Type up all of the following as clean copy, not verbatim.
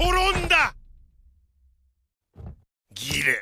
転んだ。ギレ。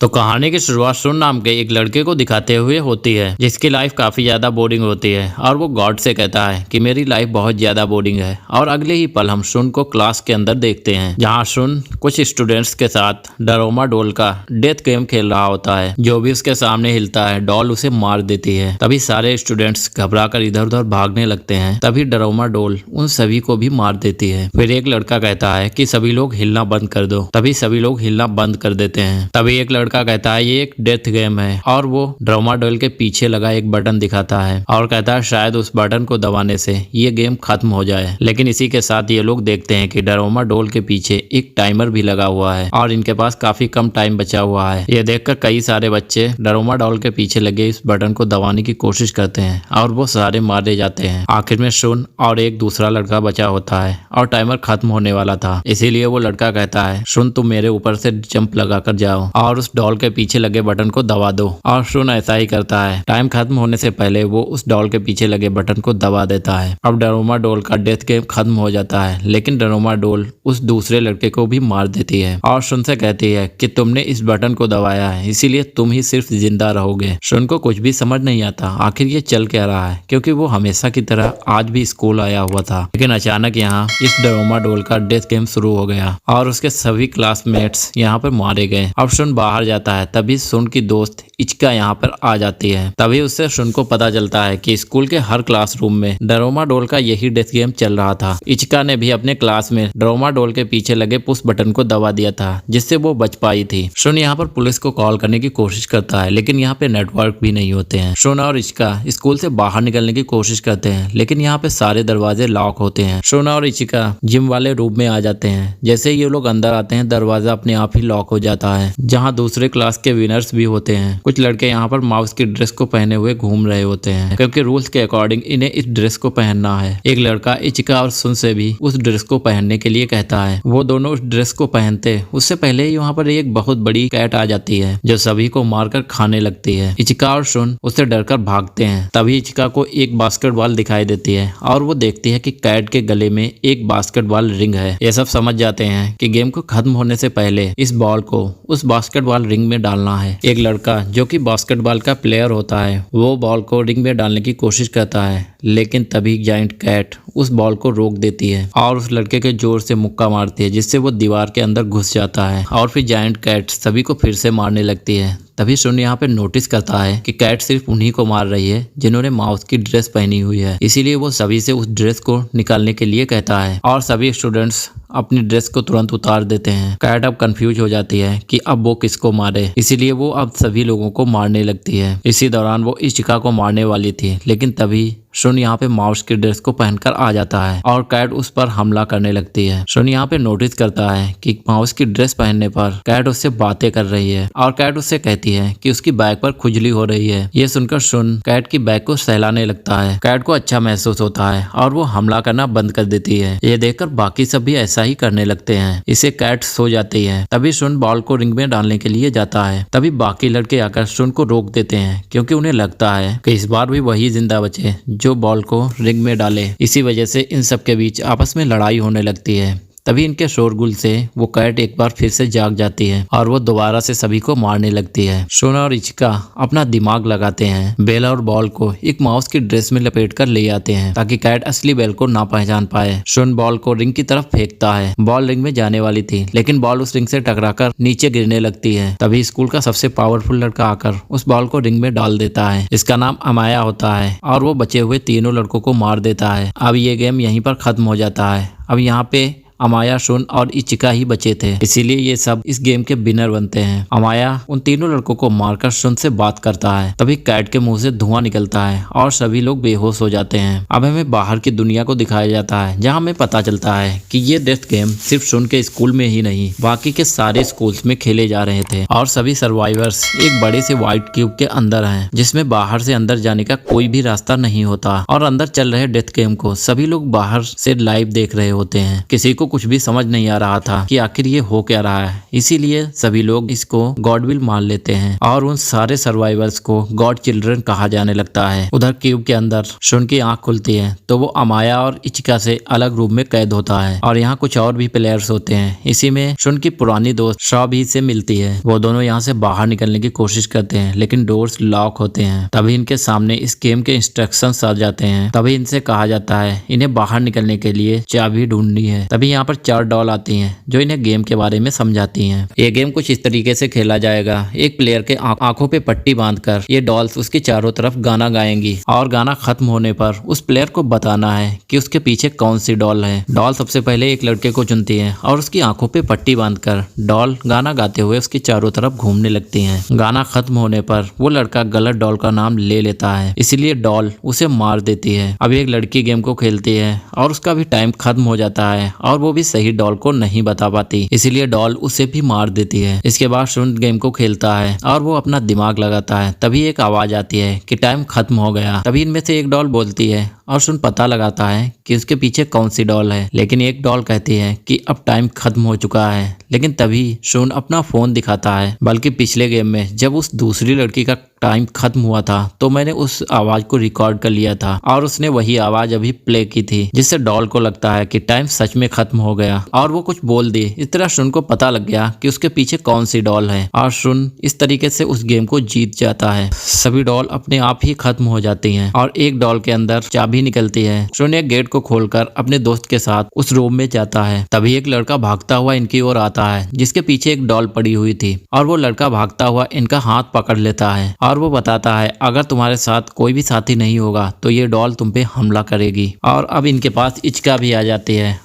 तो कहानी की शुरुआत सुन नाम के एक लड़के को दिखाते हुए होती है जिसकी लाइफ काफी ज्यादा बोरिंग होती है और वो गॉड से कहता है कि मेरी लाइफ बहुत ज्यादा बोरिंग है। और अगले ही पल हम सुन को क्लास के अंदर देखते हैं जहाँ सुन कुछ स्टूडेंट्स के साथ डरोमा डोल का डेथ गेम खेल रहा होता है। जो भी उसके सामने हिलता है डॉल उसे मार देती है। तभी सारे स्टूडेंट्स घबरा कर इधर उधर भागने लगते हैं। तभी डरोमा डोल उन सभी को भी मार देती है। फिर एक लड़का कहता है कि सभी लोग हिलना बंद कर दो। तभी सभी लोग हिलना बंद कर देते हैं। तभी एक लड़का कहता है ये एक डेथ गेम है और वो डरोमा डोल के पीछे लगा एक बटन दिखाता है और कहता है शायद उस बटन को दबाने से ये गेम खत्म हो जाए। लेकिन इसी के साथ ये लोग देखते हैं कि डरोमा डोल के पीछे एक टाइमर भी लगा हुआ है और इनके पास काफी कम टाइम बचा हुआ है। ये देखकर कई सारे बच्चे डरोमा डोल के पीछे लगे इस बटन को दबाने की कोशिश करते हैं और वो सारे मारे जाते हैं। आखिर में सुन और एक दूसरा लड़का बचा होता है और टाइमर खत्म होने वाला था। इसीलिए वो लड़का कहता है सुन तुम मेरे ऊपर से जंप लगा कर जाओ और उस डॉल के पीछे लगे बटन को दबा दो। और सुन ऐसा ही करता है। टाइम खत्म होने से पहले वो उस डॉल के पीछे लगे बटन को दबा देता है। अब डरोमा डोल का डेथ गेम खत्म हो जाता है। लेकिन डरोमा डोल उस दूसरे लड़के को भी मार देती है और सुन से कहती है कि तुमने इस बटन को दबाया है इसीलिए तुम ही सिर्फ जिंदा रहोगे। सुन को कुछ भी समझ नहीं आता आखिर ये चल क्या रहा है क्योंकि वो हमेशा की तरह आज भी स्कूल आया हुआ था। लेकिन अचानक यहाँ इस डरोमा डोल का डेथ गेम शुरू हो गया और उसके सभी क्लासमेट्स यहाँ पर मारे गए। अब सुन बाहर जाता है। तभी सुन की दोस्त इचिका यहाँ पर आ जाती है। तभी उससे सुन को पता चलता है कि स्कूल के हर क्लासरूम में डरोमा डोल का यही डेथ गेम चल रहा था। इचिका ने भी अपने क्लास में डरोमा डोल के पीछे लगे पुश बटन को दबा दिया था जिससे वो बच पाई थी। सुन यहाँ पर पुलिस को कॉल करने की कोशिश करता है लेकिन यहाँ पे नेटवर्क भी नहीं होते हैं। सुन और इचिका स्कूल से बाहर निकलने की कोशिश करते हैं लेकिन यहाँ पे सारे दरवाजे लॉक होते हैं। सुन और इचिका जिम वाले रूम में आ जाते हैं। जैसे ये लोग अंदर आते हैं दरवाजा अपने आप ही लॉक हो जाता है जहाँ दूसरे क्लास के विनर्स भी होते हैं। कुछ लड़के यहाँ पर माउस की ड्रेस को पहने हुए घूम रहे होते हैं क्योंकि रूल्स के अकॉर्डिंग इन्हें इस ड्रेस को पहनना है। एक लड़का इचिका और सुन से भी उस ड्रेस को पहनने के लिए कहता है। वो दोनों उस ड्रेस को पहनते उससे पहले ही वहाँ पर एक बहुत बड़ी कैट आ जाती है जो सभी को मारकर खाने लगती है। इचिका और सुन उससे डरकर भागते हैं। तभी इचिका को एक बास्केटबॉल दिखाई देती है और वो देखती है कि कैट के गले में एक बास्केटबॉल रिंग है। ये सब समझ जाते हैं कि गेम को खत्म होने से पहले इस बॉल को उस बास्केटबॉल रिंग में डालना है। एक लड़का जो कि बास्केटबॉल का प्लेयर होता है वो बॉल को रिंग में डालने की कोशिश करता है लेकिन तभी जायंट कैट उस बॉल को रोक देती है और उस लड़के के जोर से मुक्का मारती है जिससे वो दीवार के अंदर घुस जाता है और फिर जायंट कैट सभी को फिर से मारने लगती है। तभी सुन यहाँ पे नोटिस करता है कि कैट सिर्फ उन्हीं को मार रही है जिन्होंने माउस की ड्रेस पहनी हुई है। इसीलिए वो सभी से उस ड्रेस को निकालने के लिए कहता है और सभी स्टूडेंट्स अपनी ड्रेस को तुरंत उतार देते हैं। कैट अब कंफ्यूज हो जाती है कि अब वो किसको मारे इसीलिए वो अब सभी लोगों को मारने लगती है। इसी दौरान वो इचिका को मारने वाली थी लेकिन तभी सुन यहाँ पे माउस की ड्रेस को पहनकर आ जाता है और कैट उस पर हमला करने लगती है। सुन यहाँ पे नोटिस करता है कि माउस की ड्रेस पहनने पर कैट उससे बातें कर रही है और कैट उससे कहती है कि उसकी बैक पर खुजली हो रही है। ये सुनकर सुन कैट की बैक को सहलाने लगता है। कैट को अच्छा महसूस होता है और वो हमला करना बंद कर देती है। ये देखकर बाकी सब भी ऐसा ही करने लगते हैं। इसे कैट सो जाती है। तभी सुन बॉल को रिंग में डालने के लिए जाता है। तभी बाकी लड़के आकर सुन को रोक देते हैं क्योंकि उन्हें लगता है कि इस बार भी वही जिंदा बचे जो बॉल को रिंग में डाले। इसी वजह से इन सब के बीच आपस में लड़ाई होने लगती है। तभी इनके शोरगुल से वो कैट एक बार फिर से जाग जाती है और वो दोबारा से सभी को मारने लगती है। सुन और इचिका अपना दिमाग लगाते हैं। बेल और बॉल को एक माउस की ड्रेस में लपेट कर ले आते हैं ताकि कैट असली बेल को ना पहचान पाए। सुन बॉल को रिंग की तरफ फेंकता है। बॉल रिंग में जाने वाली थी लेकिन बॉल उस रिंग से टकराकर नीचे गिरने लगती है। तभी स्कूल का सबसे पावरफुल लड़का आकर उस बॉल को रिंग में डाल देता है। इसका नाम अमाया होता है और वो बचे हुए तीनों लड़कों को मार देता है। अब ये गेम यहीं पर खत्म हो जाता है। अब यहाँ पे अमाया, सुन और इचिका ही बचे थे इसीलिए ये सब इस गेम के विनर बनते हैं। अमाया उन तीनों लड़कों को मारकर सुन से बात करता है। तभी कैट के मुंह से धुआं निकलता है और सभी लोग बेहोश हो जाते हैं। अब हमें बाहर की दुनिया को दिखाया जाता है जहां हमें पता चलता है कि ये डेथ गेम सिर्फ सुन के स्कूल में ही नहीं बाकी के सारे स्कूल्स में खेले जा रहे थे और सभी सर्वाइवर्स एक बड़े से व्हाइट क्यूब के अंदर हैं जिसमें बाहर से अंदर जाने का कोई भी रास्ता नहीं होता और अंदर चल रहे डेथ गेम को सभी लोग बाहर से लाइव देख रहे होते हैं। किसी को को कुछ भी समझ नहीं आ रहा था कि आखिर ये हो क्या रहा है। इसीलिए सभी लोग इसको गॉडविल मान लेते हैं और उन सारे सर्वाइवर्स को गॉड चिल्ड्रन कहा जाने लगता है। उधर क्यूब के अंदर शुन की आंख खुलती है तो वो अमाया और इचिका से अलग रूम में कैद होता है और यहाँ कुछ और भी प्लेयर्स होते हैं। इसी में शुन की पुरानी दोस्त शॉ भी से मिलती है। वो दोनों यहाँ से बाहर निकलने की कोशिश करते हैं लेकिन डोर्स लॉक होते हैं। तभी इनके सामने इस गेम के इंस्ट्रक्शंस आ जाते हैं। तभी इनसे कहा जाता है इन्हें बाहर निकलने के लिए चाबी ढूंढनी है। तभी यहाँ पर 4 डॉल आती हैं जो इन्हें गेम के बारे में समझाती हैं। ये गेम कुछ इस तरीके से खेला जाएगा। एक प्लेयर के आंखों पे पट्टी बांधकर ये डॉल्स उसके चारों तरफ गाना गाएंगी और गाना खत्म होने पर उस प्लेयर को बताना है कि उसके पीछे कौन सी डॉल है। डॉल सबसे पहले एक लड़के को चुनती है और उसकी आंखों पे पट्टी बांधकर डॉल गाना गाते हुए उसके चारों तरफ घूमने लगती हैं। गाना खत्म होने पर वो लड़का गलत डॉल का नाम ले लेता है, इसीलिए डॉल उसे मार देती है। अब एक लड़की गेम को खेलती है और उसका भी टाइम खत्म हो जाता है और वो भी सही डॉल को नहीं बता पाती, इसीलिए डॉल उसे भी मार देती है। इसके बाद शुन गेम को खेलता है और वो अपना दिमाग लगाता है। तभी एक आवाज आती है कि टाइम खत्म हो गया। तभी इनमें से एक डॉल बोलती है और शुन पता लगाता है कि उसके पीछे कौन सी डॉल है, लेकिन एक डॉल कहती है कि अब टाइम खत्म हो चुका है। लेकिन तभी शुन अपना फोन दिखाता है, बल्कि पिछले गेम में जब उस दूसरी लड़की का टाइम खत्म हुआ था तो मैंने उस आवाज को रिकॉर्ड कर लिया था और उसने वही आवाज अभी प्ले की थी, जिससे डॉल को लगता है कि टाइम सच में खत्म हो गया और वो कुछ बोल दी। इस तरह शुन को पता लग गया कि उसके पीछे कौन सी डॉल है और शुन इस तरीके से उस गेम को जीत जाता है। सभी डॉल अपने आप ही खत्म हो जाती हैं और एक डॉल के अंदर चाबी निकलती है। शुन एक गेट को खोलकर अपने दोस्त के साथ उस रूम में जाता है। तभी एक लड़का भागता हुआ इनकी ओर आता है जिसके पीछे एक डॉल पड़ी हुई थी और वो लड़का भागता हुआ इनका हाथ पकड़ लेता है और वो बताता है अगर तुम्हारे साथ कोई भी साथी नहीं होगा तो ये डॉल तुम पे हमला करेगी। और अब इनके पास इचिका भी आ जाती है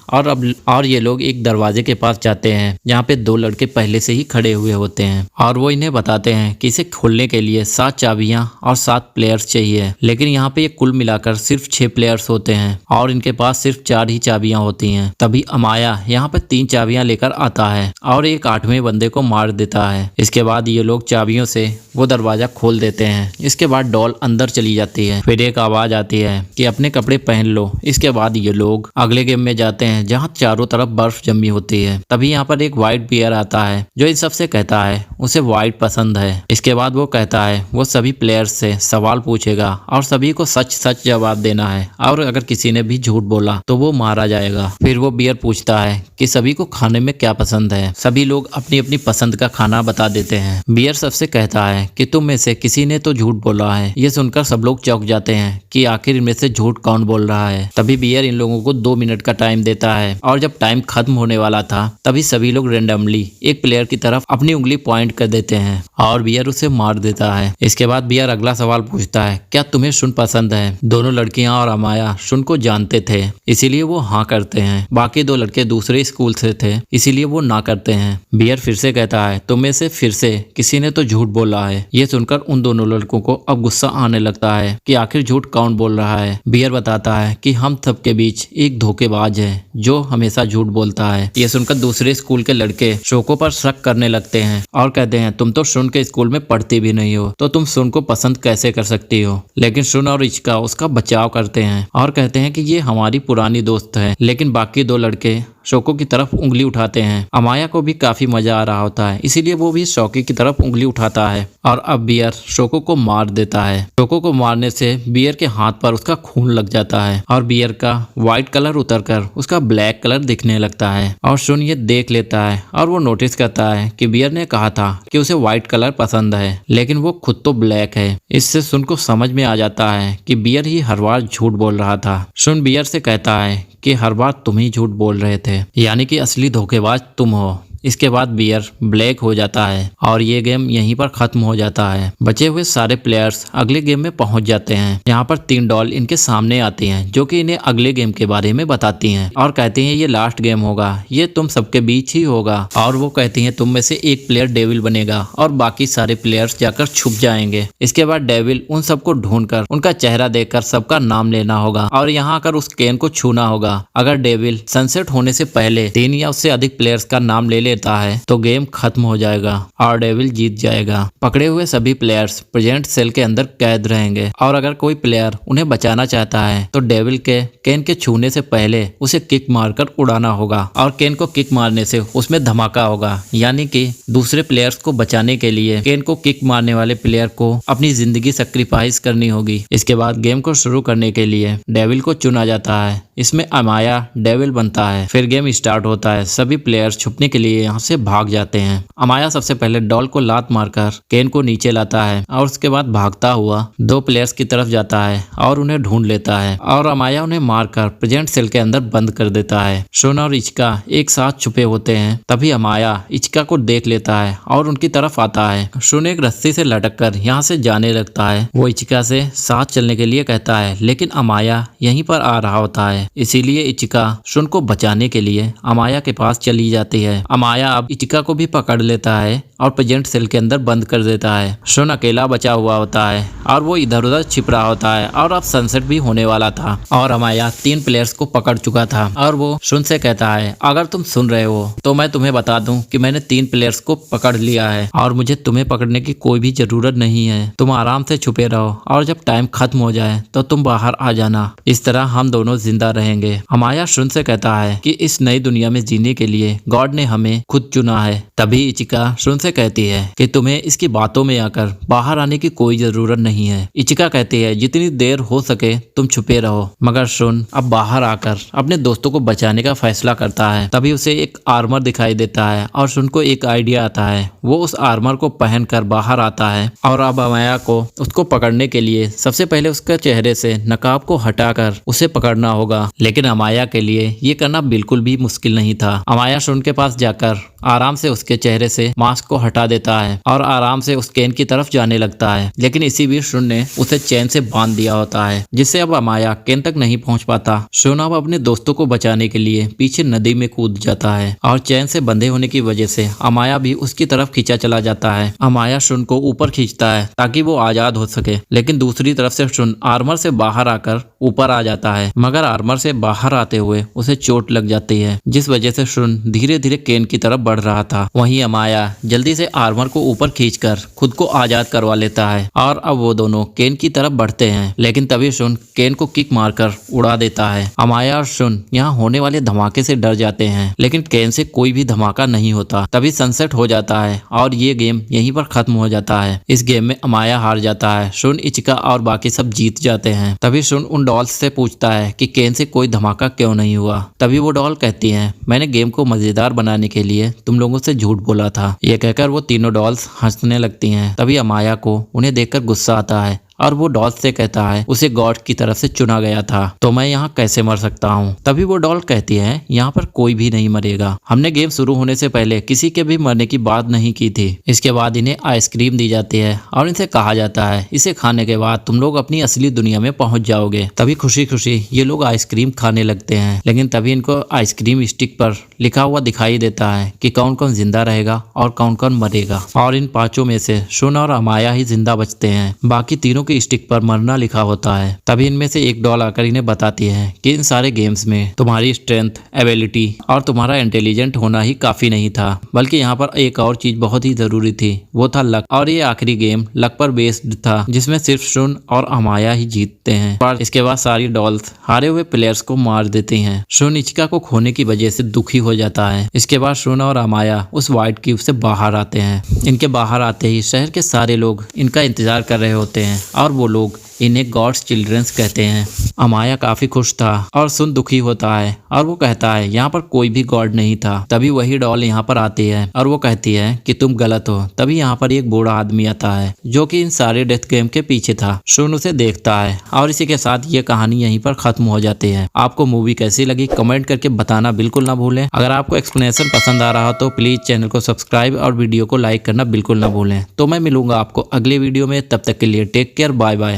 और ये लोग एक दरवाजे के पास जाते हैं जहाँ पे 2 लड़के पहले से ही खड़े हुए होते हैं और वो इन्हें बताते हैं कि इसे खोलने के लिए 7 चाबियां और 7 प्लेयर्स चाहिए, लेकिन यहाँ पे ये कुल मिलाकर सिर्फ 6 प्लेयर्स होते हैं और इनके पास सिर्फ 4 ही चाबियां होती हैं। तभी अमाया यहाँ पे 3 चाबियां लेकर आता है और एक 8वें बंदे को मार देता है। इसके बाद ये लोग चाबियों से वो दरवाजा खोल देते हैं। इसके बाद डॉल अंदर चली जाती है। फिर एक आवाज आती है कि अपने कपड़े पहन लो। इसके बाद ये लोग अगले गेम में जाते हैं जहाँ चारों तरफ बर्फ जमी होती है। तभी यहाँ पर एक व्हाइट बियर आता है जो इन सबसे कहता है उसे व्हाइट पसंद है। इसके बाद वो कहता है वो सभी प्लेयर्स से सवाल पूछेगा और सभी को सच सच जवाब देना है और अगर किसी ने भी झूठ बोला तो वो मारा जाएगा। फिर वो बियर पूछता है कि सभी को खाने में क्या पसंद है। सभी लोग अपनी अपनी पसंद का खाना बता देते हैं। बियर सबसे कहता है कि तुम में से किसी ने तो झूठ बोला है। ये सुनकर सब लोग चौंक जाते हैं कि आखिर इनमें से झूठ कौन बोल रहा है। तभी बियर इन लोगों को 2 मिनट का टाइम देता है और जब टाइम खत्म होने वाला था तभी सभी लोग रेंडमली एक प्लेयर की तरफ अपनी उंगली पॉइंट कर देते हैं और बियर उसे मार देता है। इसके बाद बियर अगला सवाल पूछता है क्या तुम्हें शुन पसंद है। दोनों लड़कियां और अमाया शुन को जानते थे इसीलिए वो हाँ करते हैं। बाकी 2 लड़के दूसरे स्कूल से थे इसीलिए वो ना करते हैं। बियर फिर से कहता है तुम में से फिर से किसी ने तो झूठ बोला है। ये सुनकर उन दोनों लड़कों को अब गुस्सा आने लगता है कि आखिर झूठ कौन बोल रहा है। बियर बताता है कि हम सबके बीच एक धोखेबाज है जो हमेशा झूठ बोलता है। ये सुनकर दूसरे स्कूल के लड़के शोको पर शक करने लगते हैं और कहते हैं तुम तो शुन के स्कूल में पढ़ती भी नहीं हो तो तुम शुन को पसंद कैसे कर सकती हो। लेकिन शुन और इचिका उसका बचाव करते हैं और कहते हैं कि ये हमारी पुरानी दोस्त है। लेकिन बाकी 2 लड़के शोको की तरफ उंगली उठाते हैं। अमाया को भी काफी मजा आ रहा होता है इसीलिए वो भी शोको की तरफ उंगली उठाता है और अब बियर शोको को मार देता है। शोको को मारने से बियर के हाथ पर उसका खून लग जाता है और बियर का व्हाइट कलर उतरकर उसका ब्लैक कलर दिखने लगता है और शुन ये देख लेता है और वो नोटिस करता है कि बियर ने कहा था कि उसे व्हाइट कलर पसंद है लेकिन वो खुद तो ब्लैक है। इससे शुन को समझ में आ जाता है कि बियर ही हर बार झूठ बोल रहा था। शुन बियर से कहता है कि हर बार तुम ही झूठ बोल रहे थे, यानी कि असली धोखेबाज तुम हो। इसके बाद बियर ब्लैक हो जाता है और ये गेम यहीं पर खत्म हो जाता है। बचे हुए सारे प्लेयर्स अगले गेम में पहुंच जाते हैं। यहाँ पर 3 डॉल इनके सामने आती हैं जो कि इन्हें अगले गेम के बारे में बताती हैं और कहती हैं ये लास्ट गेम होगा, ये तुम सबके बीच ही होगा। और वो कहती हैं तुम में से एक प्लेयर डेविल बनेगा और बाकी सारे प्लेयर्स जाकर छुप जाएंगे। इसके बाद डेविल उन सबको ढूंढकर उनका चेहरा देखकर सबका नाम लेना होगा और यहाँ आकर उस केन को छूना होगा। अगर डेविल सनसेट होने से पहले 3 या उससे अधिक प्लेयर्स का नाम ले लेता है तो गेम खत्म हो जाएगा और डेविल जीत जाएगा। पकड़े हुए सभी प्लेयर्स प्रेजेंट सेल के अंदर कैद रहेंगे और अगर कोई प्लेयर उन्हें बचाना चाहता है तो डेविल के केन के छूने से पहले उसे किक मारकर उड़ाना होगा और केन को किक मारने से उसमें धमाका होगा, यानी कि दूसरे प्लेयर्स को बचाने के लिए केन को किक मारने वाले प्लेयर को अपनी जिंदगी सैक्रिफाइस करनी होगी। इसके बाद गेम को शुरू करने के लिए डेविल को चुना जाता है। इसमें अमाया डेविल बनता है। फिर गेम स्टार्ट होता है। सभी प्लेयर्स छुपने के लिए यहाँ से भाग जाते हैं। अमाया सबसे पहले डॉल को लात मारकर केन को नीचे लाता है और उसके बाद भागता हुआ दो प्लेयर्स की तरफ जाता है और उन्हें ढूंढ लेता है और अमाया उन्हें मारकर प्रेजेंट सेल के अंदर बंद कर देता है। शुन और इचिका एक साथ छुपे होते हैं। तभी अमाया इचिका को देख लेता है और उनकी तरफ आता है। शुन एक रस्सी से लटककर यहाँ से जाने लगता है। वो इचिका से साथ चलने के लिए कहता है, लेकिन अमाया यहीं पर आ रहा होता है। इसीलिए इचिका शुन को बचाने के लिए अमाया के पास चली जाती है। अमाया अब इचिका को भी पकड़ लेता है और प्रेजेंट सेल के अंदर बंद कर देता है। शुन अकेला बचा हुआ होता है और वो इधर उधर छिप रहा होता है और अब सनसेट भी होने वाला था और अमाया 3 प्लेयर्स को पकड़ चुका था और वो शुन से कहता है, अगर तुम सुन रहे हो तो मैं तुम्हें बता दूं कि मैंने 3 प्लेयर्स को पकड़ लिया है और मुझे तुम्हें पकड़ने की कोई भी जरूरत नहीं है। तुम आराम से छुपे रहो और जब टाइम खत्म हो जाए तो तुम बाहर आ जाना। इस तरह हम दोनों जिंदा रहेंगे। अमाया शुन से कहता है कि इस नई दुनिया में जीने के लिए गॉड ने हमें खुद चुना है। तभी इचिका शुन से कहती है कि तुम्हें इसकी बातों में आकर बाहर आने की कोई जरूरत नहीं है। इचिका कहती है, जितनी देर हो सके तुम छुपे रहो। मगर शुन अब बाहर आकर अपने दोस्तों को बचाने का फैसला करता है। तभी उसे एक आर्मर दिखाई देता है और शुन को एक आइडिया आता है। वो उस आर्मर को पहनकर बाहर आता है और अब अमाया को उसको पकड़ने के लिए सबसे पहले उसके चेहरे से नकाब को हटाकर उसे पकड़ना होगा। लेकिन अमाया के लिए ये करना बिल्कुल भी मुश्किल नहीं था। अमाया शुन के पास जाकर आराम से उसके चेहरे से मास्क को हटा देता है और आराम से उस केन की तरफ जाने लगता है। लेकिन इसी बीच शुन ने उसे चैन से बांध दिया होता है, जिससे अब अमाया केन तक नहीं पहुंच पाता। शुन अब अपने दोस्तों को बचाने के लिए पीछे नदी में कूद जाता है और चैन से बंधे होने की वजह से अमाया भी उसकी तरफ खींचा चला जाता है। अमाया शुन को ऊपर खींचता है ताकि वो आजाद हो सके, लेकिन दूसरी तरफ से शुन आर्मर से बाहर आकर ऊपर आ जाता है। मगर आर्मर से बाहर आते हुए उसे चोट लग जाती है, जिस वजह से शुन धीरे धीरे केन की तरफ बढ़ रहा था। वहीं अमाया जल्दी से आर्मर को ऊपर खींचकर खुद को आजाद करवा लेता है और अब वो दोनों केन की तरफ बढ़ते हैं। लेकिन तभी शुन केन को किक मारकर उड़ा देता है। अमाया और शुन यहाँ होने वाले धमाके से डर जाते हैं, लेकिन केन से कोई भी धमाका नहीं होता। तभी सनसेट हो जाता है और ये गेम यहीं पर खत्म हो जाता है। इस गेम में अमाया हार जाता है। शुन, इचिका और बाकी सब जीत जाते हैं। तभी शुन उन डॉल्स से पूछता है कि केन से कोई धमाका क्यों नहीं हुआ। तभी वो डॉल कहती है, मैंने गेम को मजेदार बनाने के लिए तुम लोगों से झूठ बोला था। ये कहकर वो तीनों डॉल्स हंसने लगती हैं। तभी अमाया को उन्हें देखकर गुस्सा आता है और वो डॉल से कहता है उसे गॉड की तरफ से चुना गया था, तो मैं यहाँ कैसे मर सकता हूँ। तभी वो डॉल कहती है, यहाँ पर कोई भी नहीं मरेगा। हमने गेम शुरू होने से पहले किसी के भी मरने की बात नहीं की थी। इसके बाद इन्हें आइसक्रीम दी जाती है और इनसे कहा जाता है इसे खाने के बाद तुम लोग अपनी असली दुनिया में पहुंच जाओगे। तभी खुशी खुशी ये लोग आइसक्रीम खाने लगते हैं। लेकिन तभी इनको आइसक्रीम स्टिक पर लिखा हुआ दिखाई देता है कि कौन कौन जिंदा रहेगा और कौन कौन मरेगा। और इन 5 में से शुन और अमाया ही जिंदा बचते हैं। बाकी तीनों की स्टिक पर मरना लिखा होता है। तभी इनमें से एक डॉल आकर इन्हें बताती है कि इन सारे गेम्स में तुम्हारी स्ट्रेंथ, एबिलिटी और तुम्हारा इंटेलिजेंट होना ही काफी नहीं था, बल्कि यहाँ पर एक और चीज बहुत ही जरूरी थी, वो था लक। और ये आखिरी गेम लक पर बेस्ड था, जिसमें सिर्फ शुन और अमाया ही जीतते हैं। और इसके बाद सारी डॉल्स हारे हुए प्लेयर्स को मार देती हैं। शुन इचिका को खोने की वजह से दुखी हो जाता है। इसके बाद शुन और अमाया उस व्हाइट क्यूब से बाहर आते हैं। इनके बाहर आते ही शहर के सारे लोग इनका इंतजार कर रहे होते हैं और वो लोग इन्हें गॉड्स चिल्ड्रंस कहते हैं। अमाया काफी खुश था और सुन दुखी होता है और वो कहता है यहाँ पर कोई भी गॉड नहीं था। तभी वही डॉल यहाँ पर आती है और वो कहती है कि तुम गलत हो। तभी यहाँ पर एक बूढ़ा आदमी आता है जो कि इन सारे डेथ गेम के पीछे था। शुन उसे देखता है और इसी के साथ ये कहानी यहीं पर खत्म हो जाती है। आपको मूवी कैसी लगी कमेंट करके बताना बिल्कुल ना भूलें। अगर आपको एक्सप्लेनेशन पसंद आ रहा हो तो प्लीज चैनल को सब्सक्राइब और वीडियो को लाइक करना बिल्कुल ना भूलें। तो मैं मिलूंगा आपको अगले वीडियो में, तब तक के लिए टेक केयर, बाय बाय।